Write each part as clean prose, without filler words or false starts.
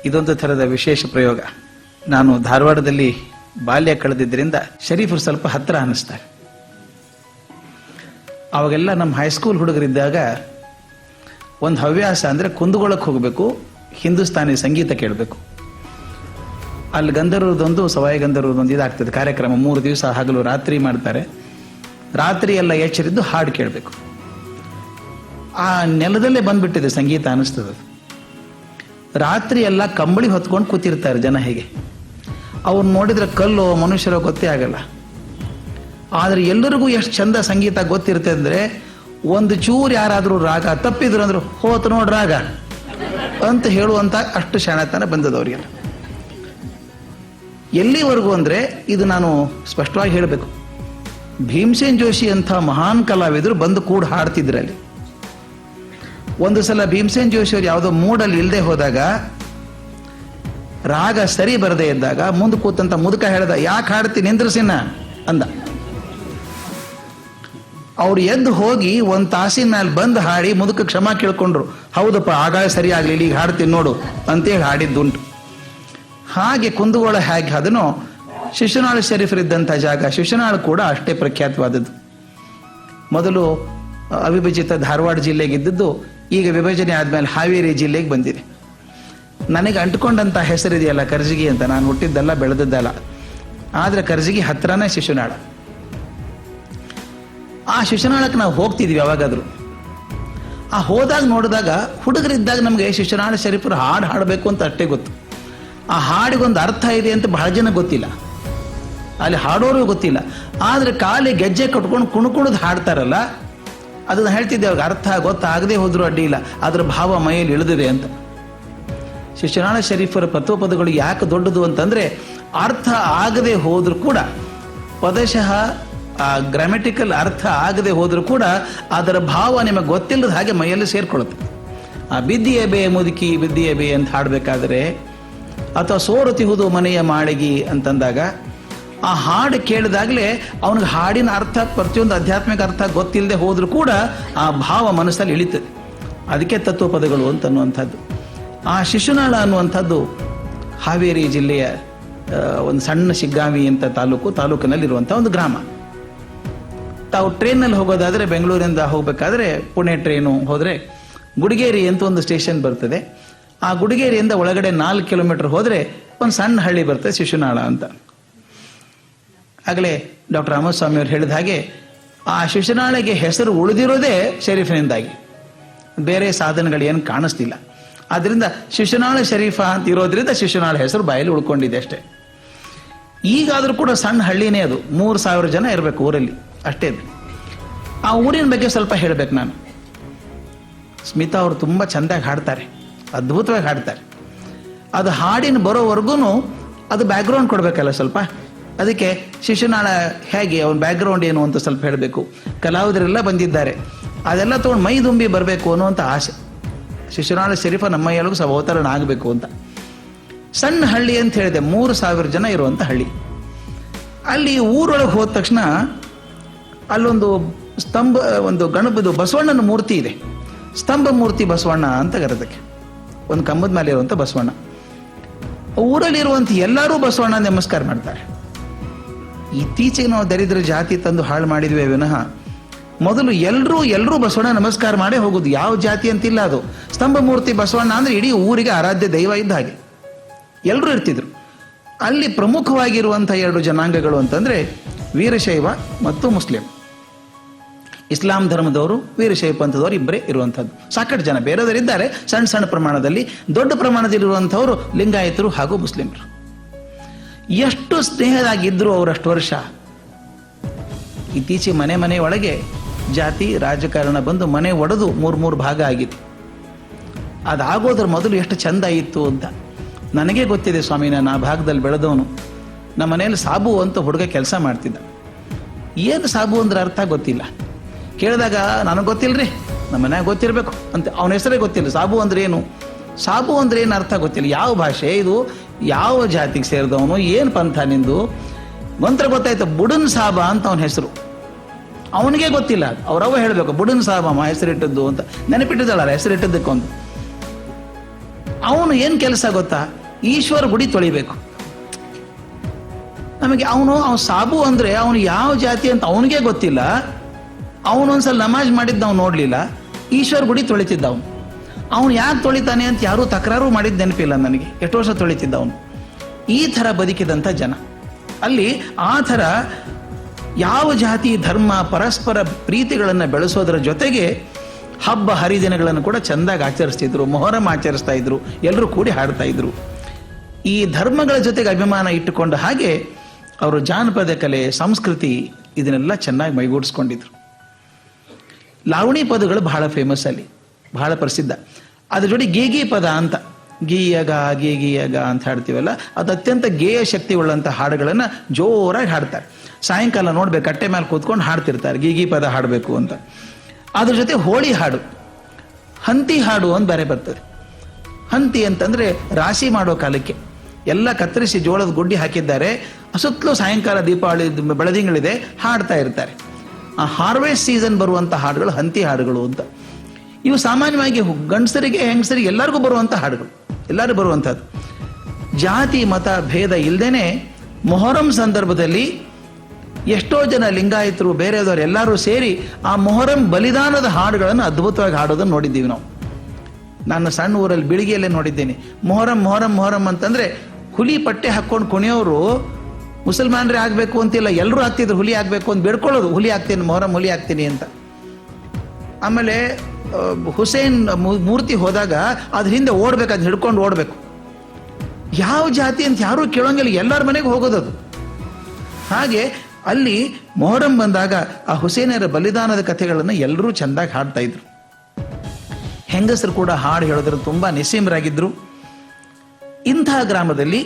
ಇದೊಂದು ಥರದ ವಿಶೇಷ ಪ್ರಯೋಗ. ನಾನು ಧಾರವಾಡದಲ್ಲಿ ಬಾಲ್ಯ ಕಳೆದಿದ್ದರಿಂದ ಶರೀಫರು ಸ್ವಲ್ಪ ಹತ್ತಿರ ಅನ್ನಿಸ್ತಾರೆ. ಅವಾಗೆಲ್ಲ ನಮ್ಮ ಹೈಸ್ಕೂಲ್ ಹುಡುಗರಿದ್ದಾಗ ಒಂದು ಹವ್ಯಾಸ ಅಂದರೆ ಕುಂದಗೋಳಕ್ಕೆ ಹೋಗಬೇಕು, ಹಿಂದೂಸ್ತಾನಿ ಸಂಗೀತ ಕೇಳಬೇಕು. ಅಲ್ಲಿ ಗಂಧರ್ವದೊಂದು ಸವಾಯಿ ಗಂಧರ್ವದೊಂದು ಇದಾಗ್ತದೆ ಕಾರ್ಯಕ್ರಮ. 3 ದಿವಸ ಹಗಲು ರಾತ್ರಿ ಮಾಡ್ತಾರೆ. ರಾತ್ರಿ ಎಲ್ಲ ಎಚ್ಚರಿದ್ದು ಹಾಡು ಕೇಳಬೇಕು. ಆ ನೆಲದಲ್ಲೇ ಬಂದ್ಬಿಟ್ಟಿದೆ ಸಂಗೀತ ಅನ್ನಿಸ್ತದೆ. ರಾತ್ರಿ ಎಲ್ಲ ಕಂಬಳಿ ಹೊತ್ಕೊಂಡು ಕೂತಿರ್ತಾರೆ ಜನ. ಹೇಗೆ ಅವ್ರು ನೋಡಿದ್ರೆ ಕಲ್ಲು ಮನುಷ್ಯರೋ ಗೊತ್ತೇ ಆಗಲ್ಲ. ಆದರೆ ಎಲ್ಲರಿಗೂ ಎಷ್ಟು ಚಂದ ಸಂಗೀತ ಗೊತ್ತಿರುತ್ತೆ ಅಂದರೆ, ಒಂದು ಚೂರು ಯಾರಾದರೂ ರಾಗ ತಪ್ಪಿದ್ರು ಅಂದ್ರೆ ಹೋತು ನೋಡ್ ರಾಗ ಅಂತ ಹೇಳುವಂತ ಅಷ್ಟು ಶಾಣತನ ಬಂದದವರಿಗೆಲ್ಲ. ಎಲ್ಲಿವರೆಗೂ ಅಂದರೆ, ಇದು ನಾನು ಸ್ಪಷ್ಟವಾಗಿ ಹೇಳಬೇಕು, ಭೀಮಸೇನ್ ಜೋಶಿ ಅಂತ ಮಹಾನ್ ಕಲಾವಿದರು ಬಂದು ಕೂಡ ಹಾಡ್ತಿದ್ರಲ್ಲಿ. ಒಂದು ಸಲ ಭೀಮಸೇನ್ ಜೋಶಿ ಅವರು ಯಾವುದೋ ಮೂಡಲ್ಲಿ ಇಲ್ಲದೆ ಹೋದಾಗ, ರಾಗ ಸರಿ ಬರದೇ ಇದ್ದಾಗ ಮುಂದೆ ಕೂತಂತ ಮುದುಕ ಹೇಳ್ದ, ಯಾಕೆ ಹಾಡ್ತೀನಿ ನಿಂದ್ರಸಿನ ಅಂದ. ಅವ್ರು ಎದ್ದು ಹೋಗಿ 1 ತಾಸಿನ ಮೇಲೆ ಬಂದು ಹಾಡಿ ಮುದುಕ ಕ್ಷಮಾ ಕೇಳ್ಕೊಂಡ್ರು. ಹೌದಪ್ಪ, ಆಗಾಗ ಸರಿ ಆಗ್ಲಿಲ್ಲ, ಈಗ ಹಾಡ್ತೀನಿ ನೋಡು ಅಂತೇಳಿ ಹಾಡಿದ್ದುಂಟು. ಹಾಗೆ ಕುಂದಗೋಳ ಹೇಗೆ ಅದನ್ನು ಶಿಶುನಾಳ ಶರೀಫರಿದ್ದಂಥ ಜಾಗ, ಶಿಶುನಾಳ ಕೂಡ ಅಷ್ಟೇ ಪ್ರಖ್ಯಾತವಾದದ್ದು. ಮೊದಲು ಅವಿಭಜಿತ ಧಾರವಾಡ ಜಿಲ್ಲೆಗಿದ್ದದ್ದು ಈಗ ವಿಭಜನೆ ಆದ್ಮೇಲೆ ಹಾವೇರಿ ಜಿಲ್ಲೆಗೆ ಬಂದಿದೆ. ನನಗೆ ಅಂಟ್ಕೊಂಡಂತ ಹೆಸರಿದೆಯಲ್ಲ ಕರ್ಜಿಗಿ ಅಂತ, ನಾನು ಹುಟ್ಟಿದ್ದಲ್ಲ ಬೆಳೆದದ್ದಲ್ಲ, ಆದ್ರೆ ಕರ್ಜಿಗಿ ಹತ್ರನೇ ಶಿಶುನಾಳ. ಆ ಶಿಶುನಾಳಕ್ಕೆ ನಾವು ಹೋಗ್ತಿದ್ವಿ ಯಾವಾಗಾದ್ರೂ. ಆ ಹೋದಾಗ ನೋಡಿದಾಗ ಹುಡುಗರಿದ್ದಾಗ ನಮಗೆ ಶಿಶುನಾಳ ಶರೀಫರು ಹಾಡು ಹಾಡಬೇಕು ಅಂತ ಅಷ್ಟೇ ಗೊತ್ತು. ಆ ಹಾಡಿಗೊಂದು ಅರ್ಥ ಇದೆ ಅಂತ ಬಹಳ ಜನ ಗೊತ್ತಿಲ್ಲ, ಅಲ್ಲಿ ಹಾಡೋರು ಗೊತ್ತಿಲ್ಲ. ಆದ್ರೆ ಕಾಲಿ ಗೆಜ್ಜೆ ಕಟ್ಕೊಂಡು ಕುಣುಕುಣದ್ ಹಾಡ್ತಾರಲ್ಲ, ಅದನ್ನ ಹೇಳ್ತಿದ್ದೆ ಅವ್ರಿಗೆ ಅರ್ಥ ಗೊತ್ತಾಗದೆ ಹೋದ್ರು ಅಡ್ಡಿ ಇಲ್ಲ, ಅದ್ರ ಭಾವ ಮೈಯಲ್ಲಿ ಇಳಿದಿದೆ ಅಂತ. ಶಿಶುನಾಳ ಶರೀಫರ ಪದಗಳು ಯಾಕೆ ದೊಡ್ಡದು ಅಂತಂದ್ರೆ, ಅರ್ಥ ಆಗದೆ ಹೋದ್ರು ಕೂಡ, ಪದಶಃ ಆ ಗ್ರಾಮೆಟಿಕಲ್ ಅರ್ಥ ಆಗದೆ ಹೋದ್ರು ಕೂಡ ಅದರ ಭಾವ ನಿಮಗೆ ಗೊತ್ತಿಲ್ಲದ ಹಾಗೆ ಮೈಯಲ್ಲಿ ಸೇರ್ಕೊಳ್ಳುತ್ತೆ. ಆ ಬಿದ್ದಿಯೇ ಬೇ ಮುದುಕಿ ಬಿದ್ದಿಯೇ ಬೇ ಅಂತ ಹಾಡಬೇಕಾದ್ರೆ, ಅಥವಾ ಸೋರುತಿಹುದು ಮನೆಯ ಮಾಳಿಗಿ ಅಂತಂದಾಗ, ಆ ಹಾಡು ಕೇಳಿದಾಗಲೇ ಅವನಿಗೆ ಹಾಡಿನ ಅರ್ಥ, ಪ್ರತಿಯೊಂದು ಆಧ್ಯಾತ್ಮಿಕ ಅರ್ಥ ಗೊತ್ತಿಲ್ಲದೆ ಹೋದ್ರೂ ಕೂಡ ಆ ಭಾವ ಮನಸ್ಸಲ್ಲಿ ಇಳಿತದೆ. ಅದಕ್ಕೆ ತತ್ವ ಪದಗಳು ಅಂತನ್ನುವಂಥದ್ದು. ಆ ಶಿಶುನಾಳ ಅನ್ನುವಂಥದ್ದು ಹಾವೇರಿ ಜಿಲ್ಲೆಯ ಒಂದು ಸಣ್ಣ ಶಿಗ್ಗಾವಿ ಅಂತ ತಾಲೂಕಿನಲ್ಲಿರುವಂಥ ಒಂದು ಗ್ರಾಮ. ತಾವು ಟ್ರೈನಲ್ಲಿ ಹೋಗೋದಾದ್ರೆ, ಬೆಂಗಳೂರಿಂದ ಹೋಗ್ಬೇಕಾದ್ರೆ ಪುಣೆ ಟ್ರೈನು ಹೋದ್ರೆ ಗುಡಿಗೇರಿ ಅಂತ ಒಂದು ಸ್ಟೇಷನ್ ಬರ್ತದೆ. ಆ ಗುಡಿಗೇರಿಯಿಂದ ಒಳಗಡೆ 4 ಕಿಲೋಮೀಟರ್ ಹೋದ್ರೆ ಒಂದು ಸಣ್ಣ ಹಳ್ಳಿ ಬರ್ತದೆ, ಶಿಶುನಾಳ ಅಂತ. ಆಗಲೇ ಡಾಕ್ಟರ್ ರಾಮಸ್ವಾಮಿ ಅವರು ಹೇಳಿದ ಹಾಗೆ, ಆ ಶಿಶುನಾಳೆಗೆ ಹೆಸರು ಉಳಿದಿರೋದೇ ಶರೀಫಿನಿಂದಾಗಿ, ಬೇರೆ ಸಾಧನಗಳು ಏನು ಕಾಣಿಸ್ತಿಲ್ಲ. ಆದ್ರಿಂದ ಶಿಶುನಾಳ ಶರೀಫ ಅಂತ ಇರೋದ್ರಿಂದ ಶಿಶುನಾಳ ಹೆಸರು ಬಾಯಲ್ಲಿ ಉಳ್ಕೊಂಡಿದೆ ಅಷ್ಟೇ. ಈಗಾದ್ರೂ ಕೂಡ ಸಣ್ಣ ಹಳ್ಳಿನೇ ಅದು, 3000 ಜನ ಇರಬೇಕು ಊರಲ್ಲಿ, ಅಷ್ಟೇ. ಆ ಊರಿನ ಬಗ್ಗೆ ಸ್ವಲ್ಪ ಹೇಳ್ಬೇಕು ನಾನು. ಸ್ಮಿತಾ ಅವರು ತುಂಬಾ ಚಂದಾಗಿ ಹಾಡ್ತಾರೆ, ಅದ್ಭುತವಾಗಿ ಹಾಡ್ತಾರೆ. ಅದು ಹಾಡಿನ ಬರೋವರೆಗೂ ಅದು ಬ್ಯಾಕ್ಗ್ರೌಂಡ್ ಕೊಡ್ಬೇಕಲ್ಲ ಸ್ವಲ್ಪ. ಅದಕ್ಕೆ ಶಿಶುನಾಳ ಹೇಗೆ, ಅವನ ಬ್ಯಾಕ್ಗ್ರೌಂಡ್ ಏನು ಅಂತ ಸ್ವಲ್ಪ ಹೇಳಬೇಕು. ಕಲಾವಿದರೆಲ್ಲ ಬಂದಿದ್ದಾರೆ, ಅದೆಲ್ಲ ತೊಗೊಂಡು ಮೈ ತುಂಬಿ ಬರಬೇಕು ಅನ್ನುವಂಥ ಆಸೆ. ಶಿಶುನಾಳ ಶರೀಫ ನಮ್ಮ ಮೈಯೊಳಗೂ ಅವತರಣ ಆಗಬೇಕು ಅಂತ. ಸಣ್ಣ ಹಳ್ಳಿ ಅಂತ ಹೇಳಿದೆ, 3000 ಜನ ಇರುವಂಥ ಹಳ್ಳಿ. ಅಲ್ಲಿ ಊರೊಳಗೆ ಹೋದ ತಕ್ಷಣ ಅಲ್ಲೊಂದು ಸ್ತಂಭ, ಒಂದು ಗಣಪದು ಬಸವಣ್ಣನ ಮೂರ್ತಿ ಇದೆ. ಸ್ತಂಭ ಮೂರ್ತಿ ಬಸವಣ್ಣ ಅಂತ ಕರೆದಕ್ಕೆ, ಒಂದು ಕಂಬದ ಮೇಲೆ ಇರುವಂಥ ಬಸವಣ್ಣ. ಊರಲ್ಲಿರುವಂಥ ಎಲ್ಲರೂ ಬಸವಣ್ಣ ನಮಸ್ಕಾರ ಮಾಡ್ತಾರೆ. ಇತ್ತೀಚೆಗೆ ನಾವು ದರಿದ್ರ ಜಾತಿ ತಂದು ಹಾಳು ಮಾಡಿದ್ವಿ ವಿನಃ, ಮೊದಲು ಎಲ್ಲರೂ ಬಸವಣ್ಣ ನಮಸ್ಕಾರ ಮಾಡೇ ಹೋಗುದು. ಯಾವ ಜಾತಿ ಅಂತಿಲ್ಲ, ಅದು ಸ್ತಂಭ ಮೂರ್ತಿ ಬಸವಣ್ಣ ಅಂದ್ರೆ ಇಡೀ ಊರಿಗೆ ಆರಾಧ್ಯ ದೈವ ಇದ್ದ ಹಾಗೆ ಎಲ್ಲರೂ ಇರ್ತಿದ್ರು. ಅಲ್ಲಿ ಪ್ರಮುಖವಾಗಿರುವಂತಹ 2 ಜನಾಂಗಗಳು ಅಂತಂದ್ರೆ ವೀರಶೈವ ಮತ್ತು ಮುಸ್ಲಿಂ. ಇಸ್ಲಾಂ ಧರ್ಮದವರು, ವೀರಶೈವ ಪಂಥದವರು ಇಬ್ಬರೇ ಇರುವಂಥದ್ದು. ಸಾಕಷ್ಟು ಜನ ಬೇರೆಯವರಿದ್ದಾರೆ, ಸಣ್ಣ ಪ್ರಮಾಣದಲ್ಲಿ. ದೊಡ್ಡ ಪ್ರಮಾಣದಲ್ಲಿರುವಂಥವರು ಲಿಂಗಾಯತರು ಹಾಗೂ ಮುಸ್ಲಿಮರು. ಎಷ್ಟು ಸ್ನೇಹದಾಗಿದ್ರು ಅವರಷ್ಟು ವರ್ಷ. ಇತ್ತೀಚೆಗೆ ಮನೆ ಒಳಗೆ ಜಾತಿ ರಾಜಕಾರಣ ಬಂದು ಮನೆ ಒಡೆದು 3 ಭಾಗ ಆಗಿದೆ. ಅದಾಗೋದ್ರ ಮೊದಲು ಎಷ್ಟು ಚಂದ ಇತ್ತು ಅಂತ ನನಗೆ ಗೊತ್ತಿದೆ ಸ್ವಾಮಿ. ನಾನು ಆ ಭಾಗದಲ್ಲಿ ಬೆಳೆದವನು. ನಮ್ಮ ಮನೆಯಲ್ಲಿ ಸಾಬು ಅಂತ ಹುಡುಗ ಕೆಲಸ ಮಾಡ್ತಿದ್ದ. ಏನು ಸಾಬು ಅಂದ್ರೆ ಅರ್ಥ ಗೊತ್ತಿಲ್ಲ. ಕೇಳಿದಾಗ ನನಗೆ ಗೊತ್ತಿಲ್ಲರಿ, ನಮ್ಮ ಮನ್ಯಾಗ ಗೊತ್ತಿರಬೇಕು ಅಂತ. ಅವನ ಹೆಸರೇ ಗೊತ್ತಿಲ್ಲ. ಸಾಬು ಅಂದ್ರೆ ಏನು ಅರ್ಥ ಗೊತ್ತಿಲ್ಲ. ಯಾವ ಭಾಷೆ ಇದು, ಯಾವ ಜಾತಿಗೆ ಸೇರಿದವನು, ಏನು ಪಂಥ ನಿಂದು ಮಂತ್ರ ಗೊತ್ತಾಯ್ತು. ಬುಡನ್ ಸಾಬ ಅಂತ ಅವನ ಹೆಸರು. ಅವನಿಗೆ ಗೊತ್ತಿಲ್ಲ. ಅವರವ ಹೇಳಬೇಕು ಬುಡನ್ ಸಾಬಮ್ಮ ಹೆಸರಿಟ್ಟದ್ದು ಅಂತ. ನೆನಪಿಟ್ಟಿದ್ದಾಳ ಹೆಸರಿಟ್ಟದ್ದಕ್ಕೊಂದು. ಅವನು ಏನು ಕೆಲಸ ಗೊತ್ತಾ, ಈಶ್ವರ ಗುಡಿ ತೊಳಿಬೇಕು. ನಮಗೆ ಅವನು ಸಾಬು ಅಂದ್ರೆ ಅವನು ಯಾವ ಜಾತಿ ಅಂತ ಅವನಿಗೆ ಗೊತ್ತಿಲ್ಲ. ಅವನೊಂದ್ಸಲ ನಮಾಜ್ ಮಾಡಿದ್ದು ನಾವು ನೋಡ್ಲಿಲ್ಲ. ಈಶ್ವರ ಗುಡಿ ತೊಳಿತಿದ್ದ ಅವನು ಯಾಕೆ ತೊಳಿತಾನೆ ಅಂತ ಯಾರೂ ತಕರಾರು ಮಾಡಿದ ನೆನಪಿಲ್ಲ ನನಗೆ. ಎಷ್ಟು ವರ್ಷ ತೊಳಿತಿದ್ದ ಅವನು. ಈ ಥರ ಬದುಕಿದಂಥ ಜನ. ಅಲ್ಲಿ ಆ ಥರ ಯಾವ ಜಾತಿ ಧರ್ಮ ಪರಸ್ಪರ ಪ್ರೀತಿಗಳನ್ನು ಬೆಳೆಸೋದರ ಜೊತೆಗೆ ಹಬ್ಬ ಹರಿದಿನಗಳನ್ನು ಕೂಡ ಚೆಂದಾಗಿ ಆಚರಿಸ್ತಿದ್ರು. ಮೊಹರಂ ಆಚರಿಸ್ತಾ ಇದ್ರು, ಎಲ್ಲರೂ ಕೂಡಿ ಹಾಡ್ತಾ ಇದ್ರು. ಈ ಧರ್ಮಗಳ ಜೊತೆಗೆ ಅಭಿಮಾನ ಇಟ್ಟುಕೊಂಡ ಹಾಗೆ ಅವರು ಜಾನಪದ ಕಲೆ ಸಂಸ್ಕೃತಿ ಇದನ್ನೆಲ್ಲ ಚೆನ್ನಾಗಿ ಮೈಗೂಡಿಸ್ಕೊಂಡಿದ್ರು. ಲಾವಣಿ ಪದಗಳು ಬಹಳ ಫೇಮಸ್ ಅಲ್ಲಿ, ಬಹಳ ಪ್ರಸಿದ್ಧ. ಅದ್ರ ಜೊತೆ ಗೀಗಿ ಪದ ಅಂತ, ಗೀಯಗ ಗೀಗಿಯಗ ಅಂತ ಹಾಡ್ತೀವಲ್ಲ, ಅದು ಅತ್ಯಂತ ಗೇಯ ಶಕ್ತಿ ಉಳ್ಳಂಥ ಹಾಡುಗಳನ್ನು ಜೋರಾಗಿ ಹಾಡ್ತಾರೆ. ಸಾಯಂಕಾಲ ನೋಡ್ಬೇಕು, ಕಟ್ಟೆ ಮೇಲೆ ಕೂತ್ಕೊಂಡು ಹಾಡ್ತಿರ್ತಾರೆ ಗೀಗಿ ಪದ ಹಾಡಬೇಕು ಅಂತ. ಅದ್ರ ಜೊತೆ ಹೋಳಿ ಹಾಡು, ಹಂತಿ ಹಾಡು ಅಂತ ಬೇರೆ ಬರ್ತದೆ. ಹಂತಿ ಅಂತಂದ್ರೆ ರಾಶಿ ಮಾಡೋ ಕಾಲಕ್ಕೆ ಎಲ್ಲ ಕತ್ತರಿಸಿ ಜೋಳದ ಗುಡ್ಡಿ ಹಾಕಿದ್ದಾರೆ, ಸುತ್ತಲೂ ಸಾಯಂಕಾಲ ದೀಪಾವಳಿ ಬೆಳದಿಂಗಳಿದೆ, ಹಾಡ್ತಾ ಇರ್ತಾರೆ. ಆ ಹಾರ್ವೆಸ್ಟ್ ಸೀಸನ್ ಬರುವಂಥ ಹಾಡುಗಳು ಹಂತಿ ಹಾಡುಗಳು ಅಂತ. ಇವು ಸಾಮಾನ್ಯವಾಗಿ ಗಂಡಸರಿಗೆ ಹೆಂಗಸರಿಗೆ ಎಲ್ಲರಿಗೂ ಬರುವಂಥ ಹಾಡುಗಳು, ಎಲ್ಲರೂ ಬರುವಂಥದ್ದು. ಜಾತಿ ಮತ ಭೇದ ಇಲ್ಲದೇನೆ ಮೊಹರಂ ಸಂದರ್ಭದಲ್ಲಿ ಎಷ್ಟೋ ಜನ ಲಿಂಗಾಯತರು ಬೇರೆದವರು ಎಲ್ಲರೂ ಸೇರಿ ಆ ಮೊಹರಂ ಬಲಿದಾನದ ಹಾಡುಗಳನ್ನು ಅದ್ಭುತವಾಗಿ ಹಾಡೋದನ್ನು ನೋಡಿದ್ದೀವಿ ನಾವು. ನಾನು ಸಣ್ಣ ಊರಲ್ಲಿ ಬಿಳಿಗಿಯಲ್ಲೇ ನೋಡಿದ್ದೇನೆ. ಮೊಹರಂ ಮೊಹರಂ ಮೊಹರಂ ಅಂತಂದ್ರೆ ಹುಲಿ ಪಟ್ಟೆ ಹಾಕೊಂಡು ಕುಣಿಯೋರು ಮುಸಲ್ಮಾನರೇ ಆಗಬೇಕು ಅಂತಿಲ್ಲ, ಎಲ್ಲರೂ ಆಗ್ತಿದ್ರು ಹುಲಿ ಆಗಬೇಕು ಅಂತ ಬೇಡ್ಕೊಳ್ಳೋದು, ಹುಲಿ ಆಗ್ತೀನಿ ಮೊಹರಂ ಹುಲಿ ಆಗ್ತೀನಿ ಅಂತ. ಆಮೇಲೆ ಹುಸೇನ್ ಮೂರ್ತಿ ಹೋದಾಗ ಅದ್ರ ಹಿಂದೆ ಓಡ್ಬೇಕು, ಅದ್ ಹಿಡ್ಕೊಂಡು ಓಡ್ಬೇಕು. ಯಾವ ಜಾತಿ ಅಂತ ಯಾರೂ ಕೇಳೋಂಗಿಲ್ಲ, ಎಲ್ಲರ ಮನೆಗೆ ಹೋಗೋದದು. ಹಾಗೆ ಅಲ್ಲಿ ಮೊಹರಂ ಬಂದಾಗ ಆ ಹುಸೇನರ ಬಲಿದಾನದ ಕಥೆಗಳನ್ನು ಎಲ್ಲರೂ ಚೆಂದಾಗಿ ಹಾಡ್ತಾ ಇದ್ರು. ಹೆಂಗಸರು ಕೂಡ ಹಾಡು ಹೇಳೋದ್ರಲ್ಲಿ ತುಂಬಾ ನಿಸ್ಸೀಮರಾಗಿದ್ರು. ಇಂಥ ಗ್ರಾಮದಲ್ಲಿ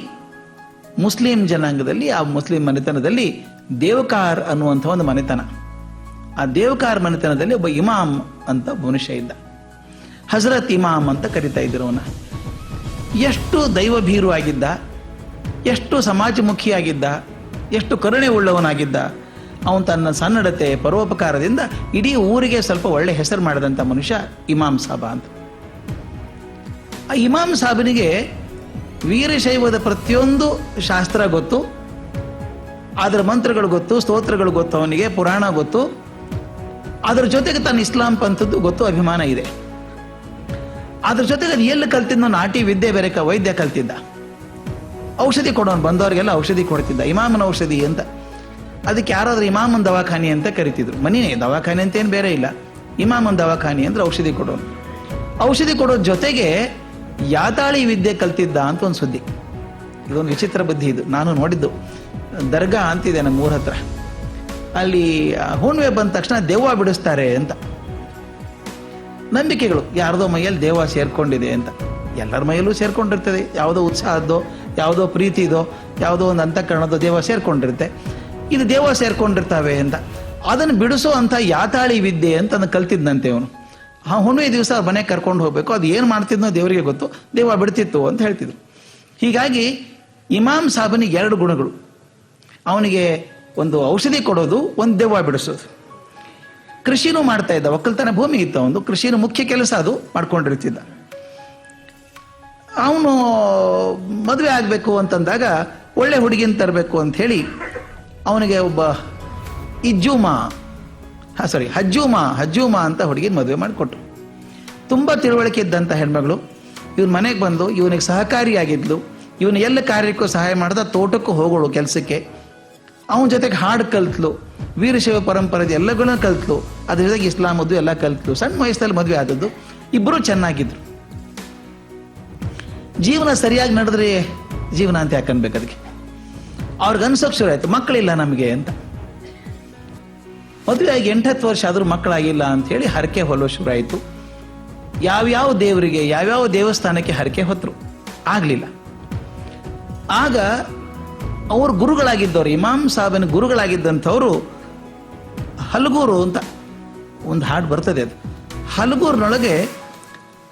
ಮುಸ್ಲಿಂ ಜನಾಂಗದಲ್ಲಿ, ಆ ಮುಸ್ಲಿಂ ಮನೆತನದಲ್ಲಿ ದೇವಕಾರ್ ಅನ್ನುವಂಥ ಒಂದು ಮನೆತನ. ಆ ದೇವಕಾರ್ ಮನೆತನದಲ್ಲಿ ಒಬ್ಬ ಇಮಾಮ್ ಅಂತ ಮನುಷ್ಯ ಇದ್ದ. ಹಜರತ್ ಇಮಾಮ್ ಅಂತ ಕರಿತಾ ಇದ್ರು ಅವನ. ಎಷ್ಟು ದೈವಭೀರು ಆಗಿದ್ದ, ಎಷ್ಟು ಸಮಾಜಮುಖಿಯಾಗಿದ್ದ, ಎಷ್ಟು ಕರುಣೆ ಉಳ್ಳವನಾಗಿದ್ದ. ಅವನು ತನ್ನ ಸನ್ನಡತೆ ಪರೋಪಕಾರದಿಂದ ಇಡೀ ಊರಿಗೆ ಸ್ವಲ್ಪ ಒಳ್ಳೆ ಹೆಸರು ಮಾಡಿದಂಥ ಮನುಷ್ಯ ಇಮಾಮ್ ಸಾಬ ಅಂತ. ಆ ಇಮಾಮ್ ಸಾಬನಿಗೆ ವೀರಶೈವದ ಪ್ರತಿಯೊಂದು ಶಾಸ್ತ್ರ ಗೊತ್ತು, ಅದರ ಮಂತ್ರಗಳು ಗೊತ್ತು, ಸ್ತೋತ್ರಗಳು ಗೊತ್ತು, ಅವನಿಗೆ ಪುರಾಣ ಗೊತ್ತು. ಅದರ ಜೊತೆಗೆ ತನ್ನ ಇಸ್ಲಾಂ ಪಂಥದ್ದು ಗೊತ್ತು, ಅಭಿಮಾನ ಇದೆ. ಅದ್ರ ಜೊತೆಗೆ ಅದು ಎಲ್ಲಿ ಕಲ್ತಿದ್ದ, ನಾಟಿ ವಿದ್ಯೆ ಬೇರೆ ವೈದ್ಯ ಕಲ್ತಿದ್ದ. ಔಷಧಿ ಕೊಡೋನು, ಬಂದವರಿಗೆಲ್ಲ ಔಷಧಿ ಕೊಡ್ತಿದ್ದ, ಇಮಾಮನ ಔಷಧಿ ಅಂತ. ಅದಕ್ಕೆ ಯಾರಾದ್ರೂ ಇಮಾಮನ್ ದವಾಖಾನೆ ಅಂತ ಕರಿತಿದ್ರು. ಮನಿನೇ ದವಾಖಾನೆ ಅಂತ ಏನು ಬೇರೆ ಇಲ್ಲ, ಇಮಾಮನ್ ದವಾಖಾನೆ ಅಂದ್ರೆ ಔಷಧಿ ಕೊಡೋನು. ಔಷಧಿ ಕೊಡೋದ್ ಜೊತೆಗೆ ಯಾತಾಳಿ ವಿದ್ಯೆ ಕಲ್ತಿದ್ದ ಅಂತ ಒಂದು ಸುದ್ದಿ. ಇದೊಂದು ವಿಚಿತ್ರ ಬುದ್ಧಿ ಇದು, ನಾನು ನೋಡಿದ್ದು. ದರ್ಗಾ ಅಂತಿದೆ ನಮ್ಮ ಊರ ಹತ್ರ. ಅಲ್ಲಿ ಹುಣ್ಣಿಮೆ ಬಂದ ತಕ್ಷಣ ದೆವ್ವ ಬಿಡಿಸ್ತಾರೆ ಅಂತ ನಂಬಿಕೆಗಳು. ಯಾರ್ದೋ ಮೈಯಲ್ಲಿ ದೆವ್ವ ಸೇರ್ಕೊಂಡಿದೆ ಅಂತ. ಎಲ್ಲರ ಮೈಯಲ್ಲೂ ಸೇರ್ಕೊಂಡಿರ್ತದೆ, ಯಾವುದೋ ಉತ್ಸಾಹದ್ದೋ, ಯಾವುದೋ ಪ್ರೀತಿದೋ, ಯಾವುದೋ ಒಂದು ಅಂತಃಕರಣದೋ ದೆವ್ವ ಸೇರ್ಕೊಂಡಿರುತ್ತೆ. ಇದು ದೆವ್ವ ಸೇರ್ಕೊಂಡಿರ್ತಾವೆ ಅಂತ ಅದನ್ನು ಬಿಡಿಸೋ ಅಂತ ಯಾತಾಳಿ ವಿದ್ಯೆ ಅಂತ ಅದನ್ನು ಕಲ್ತಿದ್ದಂತೆ ಅವನು. ಆ ಹುಣ್ಣಿಮೆ ದಿವಸ ಮನೆಗೆ ಕರ್ಕೊಂಡು ಹೋಗ್ಬೇಕು, ಅದು ಏನು ಮಾಡ್ತಿದ್ನೋ ದೇವರಿಗೆ ಗೊತ್ತು, ದೆವ್ವ ಬಿಡ್ತಿತ್ತು ಅಂತ ಹೇಳ್ತಿದ್ರು. ಹೀಗಾಗಿ ಇಮಾಮ್ ಸಾಬನಿಗೆ ಎರಡು ಗುಣಗಳು. ಅವನಿಗೆ ಒಂದು ಔಷಧಿ ಕೊಡೋದು, ಒಂದು ದೆವ್ವ ಬಿಡಿಸೋದು. ಕೃಷಿನೂ ಮಾಡ್ತಾ ಇದ್ದ, ಒಕ್ಕಲ್ತನ ಭೂಮಿ ಇತ್ತು ಒಂದು, ಕೃಷಿನ ಮುಖ್ಯ ಕೆಲಸ ಅದು ಮಾಡ್ಕೊಂಡಿರ್ತಿದ್ದ. ಅವನು ಮದುವೆ ಆಗಬೇಕು ಅಂತಂದಾಗ ಒಳ್ಳೆ ಹುಡುಗಿನ ತರಬೇಕು ಅಂತ ಹೇಳಿ ಅವನಿಗೆ ಒಬ್ಬ ಹಜ್ಜೂಮಾ ಅಂತ ಹುಡುಗಿನ ಮದುವೆ ಮಾಡಿಕೊಟ್ರು. ತುಂಬ ತಿಳುವಳಿಕೆ ಇದ್ದಂಥ ಹೆಣ್ಮಗಳು. ಇವನ್ ಮನೆಗೆ ಬಂದು ಇವನಿಗೆ ಸಹಕಾರಿಯಾಗಿದ್ಲು. ಇವನು ಎಲ್ಲ ಕಾರ್ಯಕ್ಕೂ ಸಹಾಯ ಮಾಡ್ದ, ತೋಟಕ್ಕೂ ಹೋಗೋಳು ಕೆಲಸಕ್ಕೆ. ಅವನ ಜೊತೆಗೆ ಹಾಡು ಕಲ್ತ್ಲು, ವೀರಶೈವ ಪರಂಪರೆದ ಎಲ್ಲಗಳನ್ನ ಕಲ್ತ್ಲು, ಅದ್ರ ಜೊತೆಗೆ ಇಸ್ಲಾಮದ್ದು ಎಲ್ಲ ಕಲ್ತ್ಲು. ಸಣ್ಣ ವಯಸ್ಸಲ್ಲಿ ಮದುವೆ ಆದದ್ದು. ಇಬ್ಬರು ಚೆನ್ನಾಗಿದ್ರು. ಜೀವನ ಸರಿಯಾಗಿ ನಡೆದ್ರೆ ಜೀವನ ಅಂತ ಯಾಕನ್ಬೇಕು ಅದಕ್ಕೆ. ಅವ್ರಿಗೆ ಅನ್ಸೋಕ್ ಶುರು ಆಯ್ತು, ಮಕ್ಕಳಿಲ್ಲ ನಮಗೆ ಅಂತ. ಮದುವೆ ಆಗಿ 8-10 ವರ್ಷ ಆದ್ರೂ ಮಕ್ಕಳಾಗಿಲ್ಲ ಅಂತ ಹೇಳಿ ಹರಕೆ ಹೊಲೋ ಶುರು ಆಯಿತು. ಯಾವ್ಯಾವ ದೇವರಿಗೆ, ಯಾವ್ಯಾವ ದೇವಸ್ಥಾನಕ್ಕೆ ಹರಕೆ ಹೊತ್ತರು, ಆಗ್ಲಿಲ್ಲ. ಆಗ ಅವ್ರ ಗುರುಗಳಾಗಿದ್ದವ್ರು, ಇಮಾಮ್ ಸಾಬನ ಗುರುಗಳಾಗಿದ್ದಂಥವ್ರು ಹಲಗೂರು ಅಂತ ಒಂದು ಹಾಡು ಬರ್ತದೆ. ಅದು ಹಲಗೂರಿನೊಳಗೆ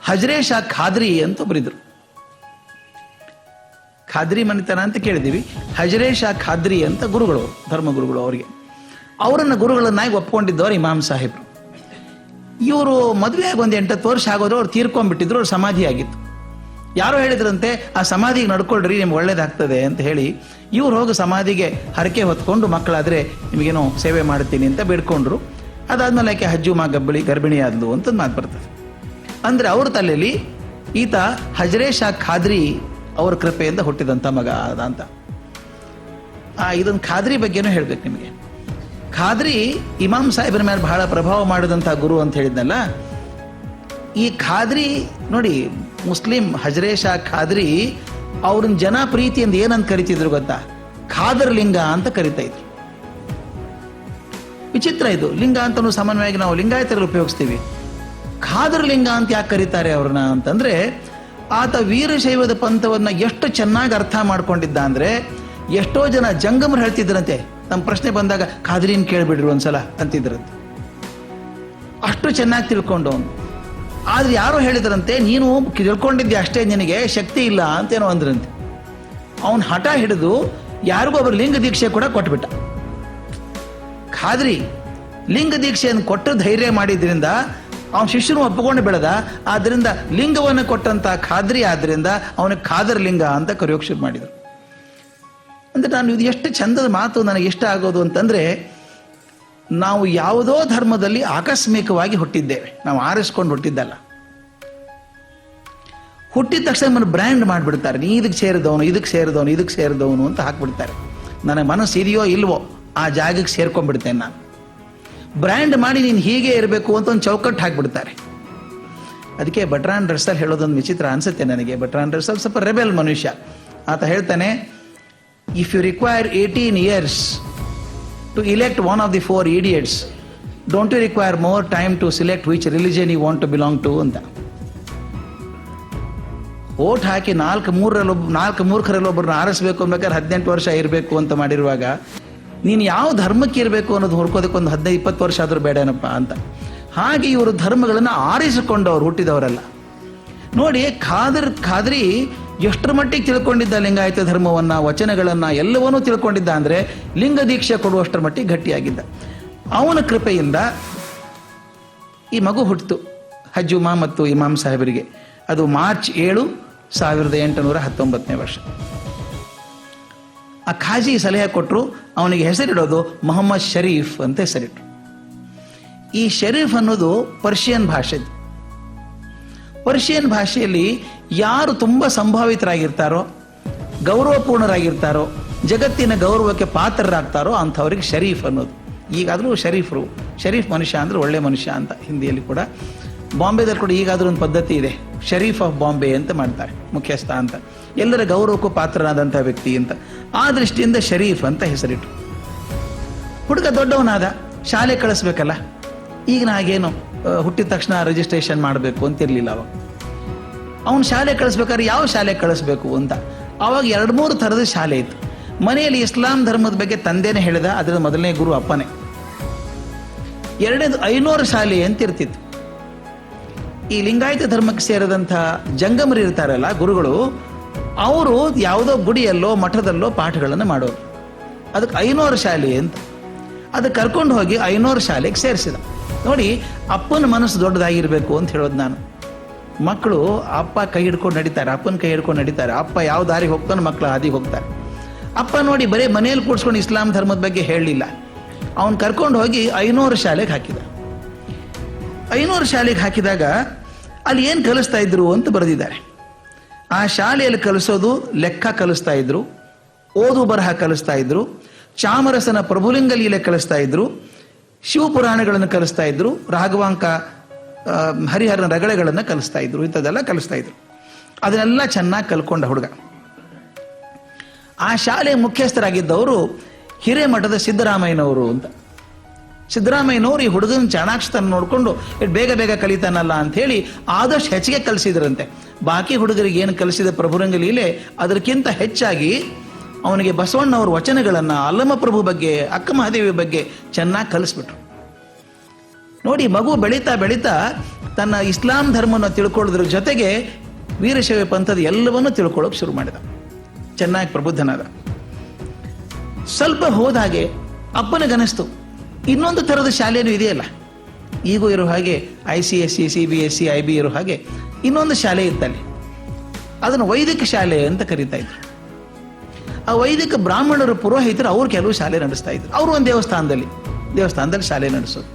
ಹಜರೇ ಶಾ ಖಾದ್ರಿ ಅಂತ ಬರಿದ್ರು. ಖಾದ್ರಿ ಮನೆತನ ಅಂತ ಕೇಳಿದೀವಿ. ಹಜರೇ ಶಾ ಖಾದ್ರಿ ಅಂತ ಗುರುಗಳು, ಧರ್ಮಗುರುಗಳು. ಅವರಿಗೆ ಅವರನ್ನ ಗುರುಗಳನ್ನಾಗಿ ಒಪ್ಕೊಂಡಿದ್ದವ್ರು ಇಮಾಮ್ ಸಾಹೇಬ್ರು. ಇವರು ಮದುವೆ ಆಗಿ ಒಂದು 8-10 ವರ್ಷ ಆಗೋದ್ರು ಅವ್ರು ತೀರ್ಕೊಂಡ್ಬಿಟ್ಟಿದ್ರು. ಅವ್ರ ಸಮಾಧಿ ಆಗಿತ್ತು. ಯಾರೋ ಹೇಳಿದ್ರಂತೆ ಆ ಸಮಾಧಿಗೆ ನಡ್ಕೊಳ್ರಿ ನಿಮ್ಗೆ ಒಳ್ಳೇದಾಗ್ತದೆ ಅಂತ ಹೇಳಿ ಇವ್ರು ಹೋಗಿ ಸಮಾಧಿಗೆ ಹರಕೆ ಹೊತ್ಕೊಂಡು ಮಕ್ಕಳಾದ್ರೆ ನಿಮಗೇನೋ ಸೇವೆ ಮಾಡ್ತೀನಿ ಅಂತ ಬೇಡ್ಕೊಂಡ್ರು. ಅದಾದ್ಮೇಲೆ ಆಕೆ ಹಜ್ಜುಮಾ ಗರ್ಭಿಣಿ ಆದ್ಲು ಅಂತ ಮಾತು ಬರ್ತದೆ. ಅಂದ್ರೆ ಅವ್ರ ತಲೆಯಲ್ಲಿ ಈತ ಹಜರೇ ಶಾ ಖಾದ್ರಿ ಅವ್ರ ಕೃಪೆಯಿಂದ ಹುಟ್ಟಿದಂತ ಮಗ ಅದ ಅಂತ. ಇದೊಂದು ಖಾದ್ರಿ ಬಗ್ಗೆನೂ ಹೇಳ್ಬೇಕು ನಿಮಗೆ. ಖಾದ್ರಿ ಇಮಾಮ್ ಸಾಹೇಬ್ರ ಮೇಲೆ ಬಹಳ ಪ್ರಭಾವ ಮಾಡಿದಂತ ಗುರು ಅಂತ ಹೇಳಿದ್ನಲ್ಲ. ಈ ಖಾದ್ರಿ ನೋಡಿ, ಮುಸ್ಲಿಂ ಹಜರೇ ಶಾ ಖಾದ್ರಿ ಅವ್ರನ್ನ ಜನ ಪ್ರೀತಿಯಿಂದ ಏನಂತ ಕರಿತಿದ್ರು ಗೊತ್ತಾ? ಖಾದರ್ ಲಿಂಗ ಅಂತ ಕರಿತಾ ಇದ್ರು. ವಿಚಿತ್ರ ಇದು. ಲಿಂಗ ಅಂತ ಸಾಮಾನ್ಯವಾಗಿ ನಾವು ಲಿಂಗಾಯತರಲ್ಲಿ ಉಪಯೋಗಿಸ್ತೀವಿ. ಖಾದರ್ ಲಿಂಗ ಅಂತ ಯಾಕೆ ಕರೀತಾರೆ ಅವ್ರನ್ನ ಅಂತಂದ್ರೆ, ಆತ ವೀರಶೈವದ ಪಂಥವನ್ನ ಎಷ್ಟು ಚೆನ್ನಾಗಿ ಅರ್ಥ ಮಾಡ್ಕೊಂಡಿದ್ದ ಅಂದ್ರೆ, ಎಷ್ಟೋ ಜನ ಜಂಗಮರು ಹೇಳ್ತಿದ್ರಂತೆ, ನಮ್ಮ ಪ್ರಶ್ನೆ ಬಂದಾಗ ಖಾದ್ರಿನ್ ಕೇಳ್ಬಿಡ್ರು ಒಂದ್ಸಲ ಅಂತಿದ್ರಂತೆ. ಅಷ್ಟು ಚೆನ್ನಾಗಿ ತಿಳ್ಕೊಂಡವನು. ಆದ್ರೆ ಯಾರೋ ಹೇಳಿದ್ರಂತೆ, ನೀನು ತಿಳ್ಕೊಂಡಿದ್ದೆ ಅಷ್ಟೇ, ನಿನಗೆ ಶಕ್ತಿ ಇಲ್ಲ ಅಂತೇನೋ ಅಂದ್ರಂತೆ. ಅವನ್ ಹಠ ಹಿಡಿದು ಯಾರಿಗೂ ಒಬ್ಬರು ಲಿಂಗ ದೀಕ್ಷೆ ಕೂಡ ಕೊಟ್ಬಿಟ್ಟ. ಖಾದ್ರಿ ಲಿಂಗ ದೀಕ್ಷೆಯನ್ನು ಕೊಟ್ಟು ಧೈರ್ಯ ಮಾಡಿದ್ರಿಂದ ಅವನ ಶಿಷ್ಯನು ಒಪ್ಪಿಕೊಂಡು ಬೆಳೆದ. ಆದ್ರಿಂದ ಲಿಂಗವನ್ನು ಕೊಟ್ಟಂತ ಖಾದ್ರಿ ಆದ್ರಿಂದ ಅವನಿಗೆ ಖಾದರ್ ಲಿಂಗ ಅಂತ ಕರೆಯೋಕೆ ಶುರು ಮಾಡಿದ್ರು. ಅಂದ್ರೆ ನಾನು ಇದು ಎಷ್ಟು ಚಂದದ ಮಾತು ನನಗೆ ಇಷ್ಟ ಆಗೋದು ಅಂತಂದ್ರೆ, ನಾವು ಯಾವುದೋ ಧರ್ಮದಲ್ಲಿ ಆಕಸ್ಮಿಕವಾಗಿ ಹುಟ್ಟಿದ್ದೇವೆ, ನಾವು ಆರಿಸ್ಕೊಂಡು ಹುಟ್ಟಿದ್ದಲ್ಲ. ಹುಟ್ಟಿದ ತಕ್ಷಣ ನಮ್ಮನ್ನು ಬ್ರ್ಯಾಂಡ್ ಮಾಡಿಬಿಡ್ತಾರೆ. ನೀ ಇದಕ್ಕೆ ಸೇರಿದವನು, ಇದಕ್ಕೆ ಸೇರಿದವನು, ಇದಕ್ಕೆ ಸೇರಿದವನು ಅಂತ ಹಾಕ್ಬಿಡ್ತಾರೆ. ನನಗೆ ಮನಸ್ಸು ಇದೆಯೋ ಇಲ್ವೋ ಆ ಜಾಗಕ್ಕೆ ಸೇರ್ಕೊಂಡ್ಬಿಡ್ತೇನೆ ನಾನು. ಬ್ರ್ಯಾಂಡ್ ಮಾಡಿ ನೀನು ಹೀಗೆ ಇರಬೇಕು ಅಂತ ಒಂದು ಚೌಕಟ್ಟು ಹಾಕ್ಬಿಡ್ತಾರೆ. ಅದಕ್ಕೆ ಬಟ್ರಾನ್ ರಸಲ್ ಹೇಳೋದೊಂದು ವಿಚಿತ್ರ ಅನ್ಸುತ್ತೆ ನನಗೆ. ಬಟ್ರಾನ್ ರಸಲ್ ಸ್ವಲ್ಪ ರೆಬೆಲ್ ಮನುಷ್ಯ. ಆತ ಹೇಳ್ತಾನೆ, if you require 18 years to elect one of the 4 idiots, don't you require more time to select which religion you want to belong to ಅಂತ. ಓಟ್ ಹಾಕಿ 4 ಮೂರ್ಖರಲ್ಲಿ ಒಬ್ಬರನ್ನ ಆರಿಸ್ಬೇಕು ಅನ್ಬೇಕಾದ್ರೆ 18 ವರ್ಷ ಇರಬೇಕು ಅಂತ ಮಾಡಿರುವಾಗ, ನೀನು ಯಾವ ಧರ್ಮಕ್ಕೆ ಇರಬೇಕು ಅನ್ನೋದು ಹುಡ್ಕೋದಕ್ಕೆ ಒಂದು 15-20 ವರ್ಷ ಆದ್ರೂ ಬೇಡನಪ್ಪ ಅಂತ. ಹಾಗೆ ಇವರು ಧರ್ಮಗಳನ್ನು ಆರಿಸಿಕೊಂಡವ್ರು, ಹುಟ್ಟಿದವರಲ್ಲ. ನೋಡಿ, ಖಾದ್ರಿ ಎಷ್ಟರ ಮಟ್ಟಿಗೆ ತಿಳ್ಕೊಂಡಿದ್ದ ಲಿಂಗಾಯತ ಧರ್ಮವನ್ನ, ವಚನಗಳನ್ನ ಎಲ್ಲವನ್ನೂ ತಿಳ್ಕೊಂಡಿದ್ದ ಅಂದ್ರೆ ಲಿಂಗ ದೀಕ್ಷೆ ಕೊಡುವಷ್ಟರ ಮಟ್ಟಿಗೆ ಗಟ್ಟಿಯಾಗಿದ್ದ. ಅವನ ಕೃಪೆಯಿಂದ ಈ ಮಗು ಹುಟ್ಟಿತು ಹಜ್ಜುಮಾ ಮತ್ತು ಇಮಾಮ್ ಸಾಹೇಬರಿಗೆ. ಅದು ಮಾರ್ಚ್ 7, 1819 ವರ್ಷ. ಆ ಖಾಜಿ ಸಲಹೆ ಕೊಟ್ಟರು, ಅವನಿಗೆ ಹೆಸರಿಡೋದು ಮೊಹಮ್ಮದ್ ಶರೀಫ್ ಅಂತ ಹೆಸರಿಟ್ರು. ಈ ಶರೀಫ್ ಅನ್ನೋದು ಪರ್ಷಿಯನ್ ಭಾಷೆದು. ಪರ್ಷಿಯನ್ ಭಾಷೆಯಲ್ಲಿ ಯಾರು ತುಂಬ ಸಂಭಾವಿತರಾಗಿರ್ತಾರೋ, ಗೌರವಪೂರ್ಣರಾಗಿರ್ತಾರೋ, ಜಗತ್ತಿನ ಗೌರವಕ್ಕೆ ಪಾತ್ರರಾಗ್ತಾರೋ ಅಂಥವ್ರಿಗೆ ಶರೀಫ್ ಅನ್ನೋದು. ಈಗಾದರೂ ಶರೀಫ್ ಮನುಷ್ಯ ಅಂದ್ರೆ ಒಳ್ಳೆ ಮನುಷ್ಯ ಅಂತ ಹಿಂದಿಯಲ್ಲಿ ಕೂಡ. ಬಾಂಬೆದಲ್ಲಿ ಕೂಡ ಈಗಾದರೂ ಒಂದು ಪದ್ಧತಿ ಇದೆ, ಶರೀಫ್ ಆಫ್ ಬಾಂಬೆ ಅಂತ ಮಾಡ್ತಾರೆ, ಮುಖ್ಯಸ್ಥ ಅಂತ, ಎಲ್ಲರ ಗೌರವಕ್ಕೂ ಪಾತ್ರನಾದಂಥ ವ್ಯಕ್ತಿ ಅಂತ. ಆ ದೃಷ್ಟಿಯಿಂದ ಶರೀಫ್ ಅಂತ ಹೆಸರಿಟ್ಟು. ಹುಡುಗ ದೊಡ್ಡವನಾದ, ಶಾಲೆ ಕಳಿಸ್ಬೇಕಲ್ಲ. ಈಗ ನಾಗೇನು ಹುಟ್ಟಿದ ತಕ್ಷಣ ರಿಜಿಸ್ಟ್ರೇಷನ್ ಮಾಡಬೇಕು ಅಂತಿರ್ಲಿಲ್ಲ ಅವಾಗ. ಅವನು ಶಾಲೆ ಕಳಿಸ್ಬೇಕಾದ್ರೆ ಯಾವ ಶಾಲೆ ಕಳಿಸ್ಬೇಕು ಅಂತ ಅವಾಗ 2-3 ಥರದ ಶಾಲೆ ಇತ್ತು. ಮನೆಯಲ್ಲಿ ಇಸ್ಲಾಂ ಧರ್ಮದ ಬಗ್ಗೆ ತಂದೆನೇ ಹೇಳಿದ, ಅದರ ಮೊದಲನೇ ಗುರು ಅಪ್ಪನೇ. ಎರಡನೇದು ಐನೋರ್ ಶಾಲೆ ಅಂತ ಇರ್ತಿತ್ತು. ಈ ಲಿಂಗಾಯತ ಧರ್ಮಕ್ಕೆ ಸೇರಿದಂಥ ಜಂಗಮರು ಇರ್ತಾರಲ್ಲ, ಗುರುಗಳು, ಅವರು ಯಾವುದೋ ಗುಡಿಯಲ್ಲೋ ಮಠದಲ್ಲೋ ಪಾಠಗಳನ್ನು ಮಾಡೋರು. ಅದಕ್ಕೆ ಐನೋರ್ ಶಾಲೆ ಅಂತ. ಅದಕ್ಕೆ ಕರ್ಕೊಂಡು ಹೋಗಿ ಐನೋರ್ ಶಾಲೆಗೆ ಸೇರಿಸಿದ. ನೋಡಿ, ಅಪ್ಪನ ಮನಸ್ಸು ದೊಡ್ಡದಾಗಿರ್ಬೇಕು ಅಂತ ಹೇಳೋದು ನಾನು. ಮಕ್ಕಳು ಅಪ್ಪ ಕೈ ಹಿಡ್ಕೊಂಡು ನಡೀತಾರೆ, ಅಪ್ಪನ ಕೈ ಹಿಡ್ಕೊಂಡು ನಡೀತಾರೆ. ಅಪ್ಪ ಯಾವ ದಾರಿಗೆ ಹೋಗ್ತಾನೆ, ಮಕ್ಕಳು ಹಾದಿಗೆ ಹೋಗ್ತಾರೆ. ಅಪ್ಪ ನೋಡಿ ಬರೀ ಮನೆಯಲ್ಲಿ ಕೂಡ್ಸ್ಕೊಂಡು ಇಸ್ಲಾಂ ಧರ್ಮದ ಬಗ್ಗೆ ಹೇಳಲಿಲ್ಲ, ಅವನು ಕರ್ಕೊಂಡು ಹೋಗಿ ಐನೋರ್ ಶಾಲೆಗೆ ಹಾಕಿದ. ಐನೋರ್ ಶಾಲೆಗೆ ಹಾಕಿದಾಗ ಅಲ್ಲಿ ಏನು ಕಲಿಸ್ತಾ ಇದ್ರು ಅಂತ ಬರೆದಿದ್ದಾರೆ. ಆ ಶಾಲೆಯಲ್ಲಿ ಕಲಿಸೋದು ಲೆಕ್ಕ ಕಲಿಸ್ತಾ ಇದ್ರು, ಓದು ಬರಹ ಕಲಿಸ್ತಾ ಇದ್ರು, ಚಾಮರಸನ ಪ್ರಭುಲಿಂಗ ಲೀಲೆ ಕಲಿಸ್ತಾ ಇದ್ರು, ಶಿವಪುರಾಣಗಳನ್ನು ಕಲಿಸ್ತಾ ಇದ್ರು, ರಾಘವಾಂಕ ಹರಿಹರನ ರಗಳೆಗಳನ್ನು ಕಲಿಸ್ತಾ ಇದ್ರು, ಇಂಥದ್ದೆಲ್ಲ ಕಲಿಸ್ತಾ ಇದ್ರು. ಅದನ್ನೆಲ್ಲ ಚೆನ್ನಾಗಿ ಕಲ್ಕೊಂಡ ಹುಡುಗ. ಆ ಶಾಲೆಯ ಮುಖ್ಯಸ್ಥರಾಗಿದ್ದವರು ಹಿರೇಮಠದ ಸಿದ್ದರಾಮಯ್ಯನವರು ಅಂತ. ಸಿದ್ದರಾಮಯ್ಯನವರು ಈ ಹುಡುಗನ ಚಾಣಾಕ್ಷತನ ನೋಡಿಕೊಂಡು ಬೇಗ ಬೇಗ ಕಲಿತಾನಲ್ಲ ಅಂತ ಹೇಳಿ ಆದಷ್ಟು ಹೆಚ್ಚಿಗೆ ಕಲಿಸಿದ್ರಂತೆ. ಬಾಕಿ ಹುಡುಗರಿಗೆ ಏನು ಕಲಿಸಿದ ಪ್ರಭುರಂಗ ಲೀಲೆ ಅದಕ್ಕಿಂತ ಹೆಚ್ಚಾಗಿ ಅವನಿಗೆ ಬಸವಣ್ಣವ್ರ ವಚನಗಳನ್ನ, ಅಲ್ಲಮಪ್ರಭು ಬಗ್ಗೆ, ಅಕ್ಕ ಮಹಾದೇವಿ ಬಗ್ಗೆ ಚೆನ್ನಾಗಿ ಕಲಿಸ್ಬಿಟ್ರು. ನೋಡಿ, ಮಗು ಬೆಳೀತಾ ಬೆಳೀತಾ ತನ್ನ ಇಸ್ಲಾಂ ಧರ್ಮವನ್ನು ತಿಳ್ಕೊಳ್ಳೋದ್ರ ಜೊತೆಗೆ ವೀರಶೈವ ಪಂಥದ ಎಲ್ಲವನ್ನೂ ತಿಳ್ಕೊಳ್ಳೋಕೆ ಶುರು ಮಾಡಿದ. ಚೆನ್ನಾಗಿ ಪ್ರಬುದ್ಧನಾದ. ಸ್ವಲ್ಪ ಹೋದಾಗೆ ಅಪ್ಪನಿಗನಿಸ್ತು, ಇನ್ನೊಂದು ಥರದ ಶಾಲೆನೂ ಇದೆಯಲ್ಲ, ಈಗೂ ಇರೋ ಹಾಗೆ ICSE, CBSE, IB ಇರೋ ಹಾಗೆ ಇನ್ನೊಂದು ಶಾಲೆ ಇತ್ತಲ್ಲಿ. ಅದನ್ನು ವೈದಿಕ ಶಾಲೆ ಅಂತ ಕರೀತಾ ಇದ್ರು. ಆ ವೈದಿಕ ಬ್ರಾಹ್ಮಣರು ಪುರೋಹಿತರು ಅವ್ರು ಕೆಲವು ಶಾಲೆ ನಡೆಸ್ತಾ ಇದ್ರು. ಅವರು ಒಂದು ದೇವಸ್ಥಾನದಲ್ಲಿ ಶಾಲೆ ನಡೆಸೋದು.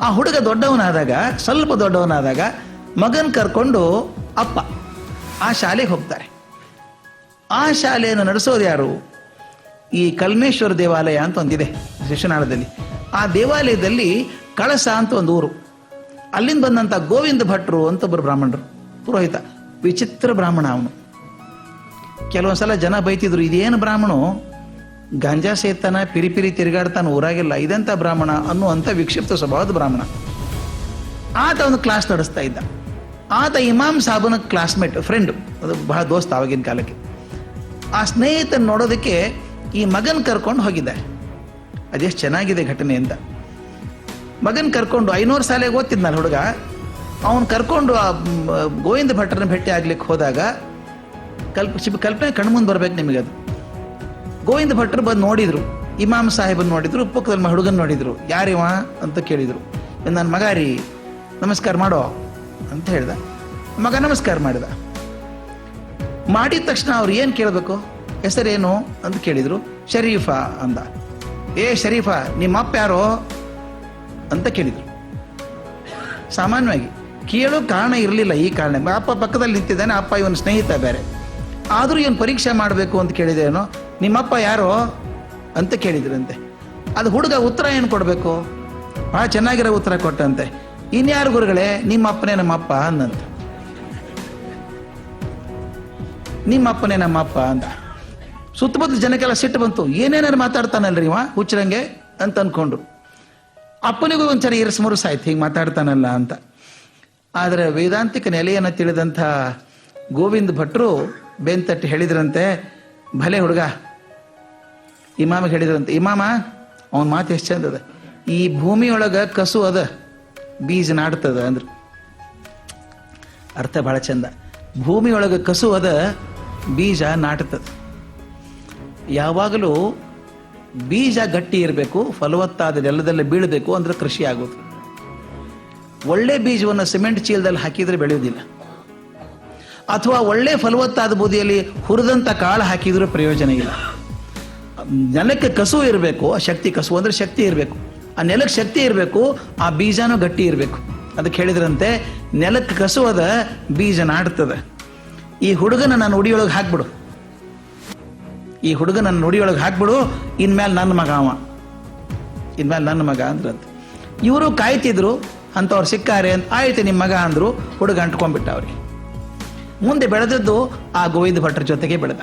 ಆ ಹುಡುಗ ದೊಡ್ಡವನಾದಾಗ, ಸ್ವಲ್ಪ ದೊಡ್ಡವನಾದಾಗ ಮಗನ್ ಕರ್ಕೊಂಡು ಅಪ್ಪ ಆ ಶಾಲೆಗೆ ಹೋಗ್ತಾರೆ. ಆ ಶಾಲೆಯನ್ನು ನಡೆಸೋದು ಯಾರು? ಈ ಕಲ್ಮೇಶ್ವರ ದೇವಾಲಯ ಅಂತ ಒಂದಿದೆ ಶಿಶುನಾಳದಲ್ಲಿ. ಆ ದೇವಾಲಯದಲ್ಲಿ ಕಳಸ ಅಂತ ಒಂದು ಊರು. ಅಲ್ಲಿಂದ ಬಂದಂಥ ಗೋವಿಂದ ಭಟ್ರು ಅಂತ ಒಬ್ಬರು ಬ್ರಾಹ್ಮಣರು, ಪುರೋಹಿತ. ವಿಚಿತ್ರ ಬ್ರಾಹ್ಮಣ ಅವನು. ಕೆಲವೊಂದ್ಸಲ ಜನ ಬೈತಿದ್ರು, ಇದೇನು ಬ್ರಾಹ್ಮಣು ಗಾಂಜಾ ಸೇತಾನ, ಪಿರಿ ತಿರುಗಾಡ್ತಾನ, ಊರಾಗಿಲ್ಲ, ಇದೆಂತ ಬ್ರಾಹ್ಮಣ ಅನ್ನುವಂಥ ವಿಕ್ಷಿಪ್ತ ಸ್ವಭಾವದ ಬ್ರಾಹ್ಮಣ. ಆತ ಒಂದು ಕ್ಲಾಸ್ ನಡೆಸ್ತಾ ಇದ್ದ. ಆತ ಇಮಾಮ್ ಸಾಬನ ಕ್ಲಾಸ್ಮೇಟ್, ಫ್ರೆಂಡ್, ಅದು ಬಹಳ ದೋಸ್ತ ಆವಾಗಿನ ಕಾಲಕ್ಕೆ. ಆ ಸ್ನೇಹಿತನ ನೋಡೋದಕ್ಕೆ ಈ ಮಗನ್ ಕರ್ಕೊಂಡು ಹೋಗಿದ್ದಾರೆ. ಅದೆಷ್ಟು ಚೆನ್ನಾಗಿದೆ ಘಟನೆ ಅಂತ. ಮಗನ್ ಕರ್ಕೊಂಡು 500 ಶಾಲೆಗೆ ಓದ್ತಿದ್ನಲ್ಲ ಹುಡುಗ, ಅವನು ಕರ್ಕೊಂಡು ಆ ಗೋವಿಂದ ಭಟ್ರನ್ನ ಭೇಟಿ ಆಗ್ಲಿಕ್ಕೆ ಹೋದಾಗ ಕಲ್ಪನೆ ಕಣ್ಮುಂದೆ ಬರ್ಬೇಕು ನಿಮಗೆ. ಅದು ಗೋವಿಂದ ಭಟ್ರು ಬಂದು ನೋಡಿದ್ರು, ಇಮಾಮ್ ಸಾಹೇಬನ್ ನೋಡಿದ್ರು, ಪಕ್ಕದಲ್ಲಿ ಹುಡುಗನ್ ನೋಡಿದ್ರು. ಯಾರಿವ ಅಂತ ಕೇಳಿದ್ರು. ನನ್ನ ಮಗ ರೀ, ನಮಸ್ಕಾರ ಮಾಡೋ ಅಂತ ಹೇಳ್ದ. ಮಗ ನಮಸ್ಕಾರ ಮಾಡಿದ. ಮಾಡಿದ ತಕ್ಷಣ ಅವ್ರು ಏನು ಕೇಳಬೇಕು, ಹೆಸರೇನು ಅಂತ ಕೇಳಿದ್ರು. ಶರೀಫಾ ಅಂದ. ಏ ಶರೀಫಾ, ನಿಮ್ಮ ಅಪ್ಪ ಯಾರೋ ಅಂತ ಕೇಳಿದ್ರು. ಸಾಮಾನ್ಯವಾಗಿ ಕೇಳೋ ಕಾರಣ ಇರಲಿಲ್ಲ. ಈ ಕಾರಣ, ಅಪ್ಪ ಪಕ್ಕದಲ್ಲಿ ನಿಂತಿದ್ದಾನೆ, ಅಪ್ಪ ಇವನ ಸ್ನೇಹಿತ ಬೇರೆ. ಆದರೂ ಇವನು ಪರೀಕ್ಷೆ ಮಾಡಬೇಕು ಅಂತ ಕೇಳಿದೇನೋ. ನಿಮ್ಮಪ್ಪ ಯಾರೋ ಅಂತ ಕೇಳಿದ್ರಂತೆ. ಅದು ಹುಡುಗ ಉತ್ತರ ಏನು ಕೊಡಬೇಕು? ಭಾಳ ಚೆನ್ನಾಗಿರೋ ಉತ್ತರ ಕೊಟ್ಟಂತೆ. ಇನ್ಯಾರು ಗುರುಗಳೇ, ನಿಮ್ಮಪ್ಪನೇ ನಮ್ಮಪ್ಪ ಅಂದಂತ. ನಿಮ್ಮಪ್ಪನೇ ನಮ್ಮಪ್ಪ ಅಂದ. ಸುತ್ತಮುತ್ತಲ ಜನಕ್ಕೆಲ್ಲ ಸಿಟ್ಟು ಬಂತು. ಏನೇನಾರು ಮಾತಾಡ್ತಾನಲ್ರಿ ಇವ ಹುಚ್ಚರಂಗೆ ಅಂತ ಅನ್ಕೊಂಡ್ರು. ಅಪ್ಪನಿಗೂ ಒಂದ್ಸರಿ ಇರಸ್ಮರುಸ ಆಯ್ತು, ಹೀಗೆ ಮಾತಾಡ್ತಾನಲ್ಲ ಅಂತ. ಆದರೆ ವೇದಾಂತಿಕ ನೆಲೆಯನ್ನು ತಿಳಿದಂಥ ಗೋವಿಂದ ಭಟ್ರು ಬೆಂತಟ್ಟಿ ಹೇಳಿದ್ರಂತೆ, ಭಲೆ ಹುಡುಗ. ಇಮಾಮಿಗೆ ಹೇಳಿದ್ರಂತೆ, ಇಮಾಮ ಅವನ ಮಾತು ಎಷ್ಟು ಚಂದ ಅದ. ಈ ಭೂಮಿಯೊಳಗೆ ಕಸು ಅದ, ಬೀಜ ನಾಡ್ತದ ಅಂದ್ರು. ಅರ್ಥ ಬಹಳ ಚಂದ. ಭೂಮಿಯೊಳಗೆ ಕಸು ಅದ, ಬೀಜ ನಾಟ್ತದ. ಯಾವಾಗಲೂ ಬೀಜ ಗಟ್ಟಿ ಇರಬೇಕು, ಫಲವತ್ತಾದ ನೆಲದಲ್ಲಿ ಬೀಳಬೇಕು, ಅಂದ್ರೆ ಕೃಷಿ ಆಗೋದು. ಒಳ್ಳೆ ಬೀಜವನ್ನು ಸಿಮೆಂಟ್ ಚೀಲದಲ್ಲಿ ಹಾಕಿದ್ರೆ ಬೆಳೆಯೋದಿಲ್ಲ. ಅಥವಾ ಒಳ್ಳೆ ಫಲವತ್ತಾದ ಬೂದಿಯಲ್ಲಿ ಹುರಿದಂಥ ಕಾಳು ಹಾಕಿದ್ರೂ ಪ್ರಯೋಜನ ಇಲ್ಲ. ನೆಲಕ್ಕೆ ಕಸು ಇರಬೇಕು, ಶಕ್ತಿ. ಕಸು ಅಂದ್ರೆ ಶಕ್ತಿ ಇರಬೇಕು. ಆ ನೆಲಕ್ಕೆ ಶಕ್ತಿ ಇರಬೇಕು, ಆ ಬೀಜನೂ ಗಟ್ಟಿ ಇರಬೇಕು. ಅದಕ್ಕೆ ಹೇಳಿದ್ರಂತೆ, ನೆಲಕ್ಕೆ ಕಸು ಅದ, ಬೀಜ ನಾಡ್ತದ. ಈ ಹುಡುಗನ ನಾನು ಉಡಿಯೊಳಗೆ ಹಾಕ್ಬಿಡು, ಈ ಹುಡುಗ ನನ್ನ ನುಡಿಯೊಳಗೆ ಹಾಕ್ಬಿಡು, ಇನ್ಮೇಲೆ ನನ್ನ ಮಗ ಅವ, ಇನ್ಮೇಲೆ ನನ್ನ ಮಗ ಅಂದ್ರಂತ. ಇವರು ಕಾಯ್ತಿದ್ರು, ಅಂಥವ್ರು ಸಿಕ್ಕಾರೆ ಅಂತ. ಆಯ್ತು ನಿಮ್ಮ ಮಗ ಅಂದ್ರು. ಹುಡುಗ ಅಂಟ್ಕೊಂಡ್ಬಿಟ್ಟ ಅವ್ರಿಗೆ. ಮುಂದೆ ಬೆಳೆದದ್ದು ಆ ಗೋವಿಂದ ಭಟ್ರ ಜೊತೆಗೆ ಬೆಳೆದ.